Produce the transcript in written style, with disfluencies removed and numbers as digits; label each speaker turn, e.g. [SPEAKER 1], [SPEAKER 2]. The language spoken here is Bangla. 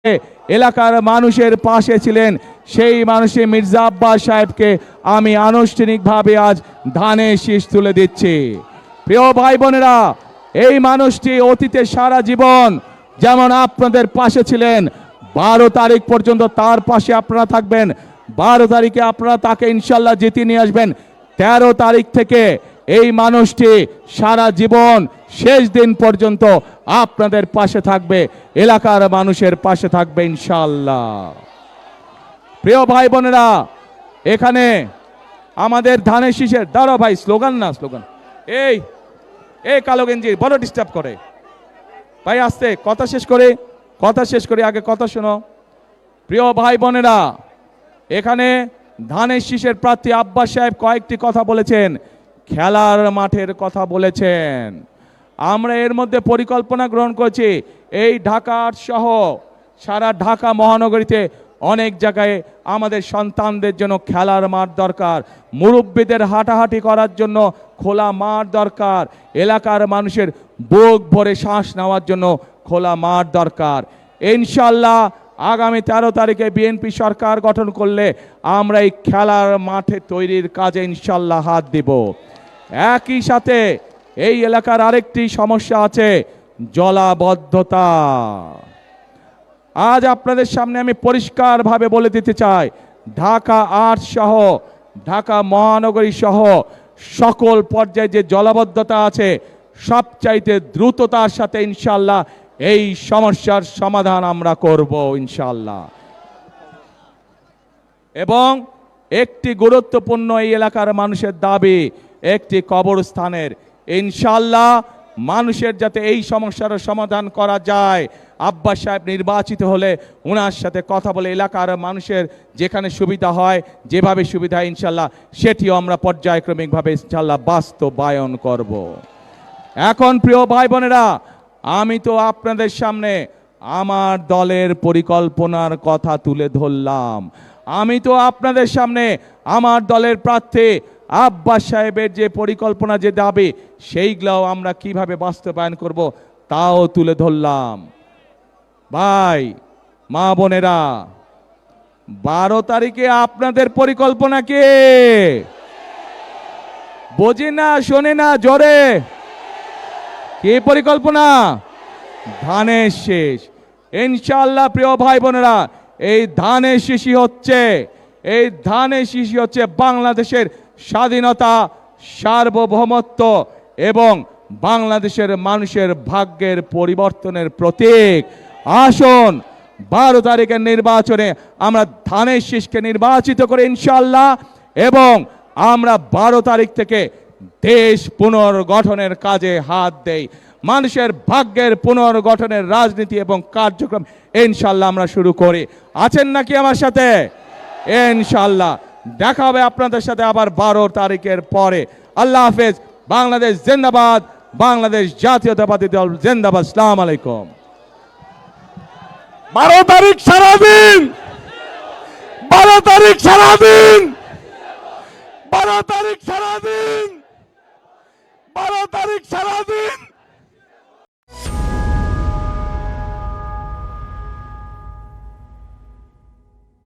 [SPEAKER 1] এলাকার মানুষের পাশে ছিলেন সেই মানুষই মির্জা আব্বাস সাহেবকে আমি আনুষ্ঠানিকভাবে আজ ধানের শীষ তুলে দিচ্ছি। প্রিয় ভাই বোনেরা, এই মানুষটি অতীতে সারা জীবন যেমন আপনাদের পাশে ছিলেন, 12 তারিখ পর্যন্ত তার পাশে আপনারা থাকবেন। 12 তারিখে আপনারা তাকে ইনশাল্লাহ জিতিয়ে নিয়ে আসবেন। 13 তারিখ থেকে এই মানুষটি সারা জীবন শেষ দিন পর্যন্ত আপনাদের পাশে থাকবে, এলাকার মানুষের পাশে থাকবে ইনশাআল্লাহ। প্রিয় ভাই বোনেরা, এখানে আমাদের ধানের শীষের দাঁড়া ভাই, স্লোগান না স্লোগান, এই এই কালো গেঞ্জি বড় ডিস্টার্ব করে ভাই, আস্তে কথা শেষ করে আগে কথা শোনো। প্রিয় ভাই বোনেরা, এখানে ধানের শীষের প্রার্থী আব্বাস সাহেব কয়েকটি কথা বলেছেন, খেলার মাঠের কথা বলেছেন। আমরা এর মধ্যে পরিকল্পনা গ্রহণ করছি, এই ঢাকার সহ সারা ঢাকা মহানগরীতে অনেক জায়গায় আমাদের সন্তানদের জন্য খেলার মাঠ দরকার, মুরব্বীদের হাঁটাহাঁটি করার জন্য খোলা মাঠ দরকার, এলাকার মানুষের বুক ভরে শ্বাস নেওয়ার জন্য খোলা মাঠ দরকার। ইনশাল্লাহ আগামী 13 তারিখে বিএনপি সরকার গঠন করলে আমরা এই খেলার মাঠে তৈরির কাজে ইনশাল্লাহ হাত দিব। একই সাথে এই এলাকার আরেকটি সমস্যা আছে, জলাবদ্ধতা। আজ আপনাদের সামনে আমি পরিষ্কারভাবে বলে দিতে চাই, ঢাকা 8 সহ ঢাকা মহানগরী সহ সকল পর্যায়ে যে জলাবদ্ধতা আছে, সবচাইতে দ্রুততার সাথে ইনশাল্লাহ এই সমস্যার সমাধান আমরা করব ইনশাল্লাহ। এবং একটি গুরুত্বপূর্ণ এই এলাকার মানুষের দাবি একটি কবরস্থানের, ইনশাল্লাহ মানুষের যাতে এই সমস্যার সমাধান করা যায়, আব্বাস সাহেব নির্বাচিত হলে ওনার সাথে কথা বলে এলাকার মানুষের যেখানে সুবিধা হয়, যেভাবে সুবিধা ইনশাল্লাহ সেটিও আমরা পর্যায়ক্রমিকভাবে ইনশাল্লাহ বাস্তবায়ন করব। এখন প্রিয় ভাই বোনেরা, আমি তো আপনাদের সামনে আমার দলের পরিকল্পনার কথা তুলে ধরলাম। আমি তো আপনাদের সামনে আমার দলের প্রার্থী আব্বাস সাহেবের যে পরিকল্পনা, যে দাবি, সেইগুলোও আমরা কিভাবে বাস্তবায়ন করব তাও তুলে ধরলাম। ভাই মা বোনেরা, 12 তারিখে আপনাদের পরিকল্পনা কি? বোঝে না, শোনে না, জোরে কি পরিকল্পনা? ধানের শীষ। ইনশাআল্লাহ প্রিয় ভাই বোনেরা, এই ধানের শীষই হচ্ছে বাংলাদেশের স্বাধীনতা, সার্বভৌমত্ব এবং বাংলাদেশের মানুষের ভাগ্যের পরিবর্তনের প্রতীক। আসুন 12 তারিখের নির্বাচনে আমরা ধানের শীষকে নির্বাচিত করে ইনশাআল্লাহ, এবং আমরা 12 তারিখ থেকে দেশ পুনর্গঠনের কাজে হাত দেই। মানুষের ভাগ্যের পুনর্গঠনের রাজনীতি এবং কার্যক্রম ইনশাআল্লাহ আমরা শুরু করি। আছেন নাকি আমার সাথে? ইনশাআল্লাহ দেখা হবে আপনাদের সাথে আবার 12 তারিখের পরে। আল্লাহ হাফেজ। বাংলাদেশ জিন্দাবাদ, বাংলাদেশ জাতীয়তাবাদী দল জিন্দাবাদ। আসসালামু আলাইকুম।
[SPEAKER 2] 12 তারিখ সারাদিন, 12 তারিখ সারাদিন, 12 তারিখ সারাদিন, 12 তারিখ সারাদিন।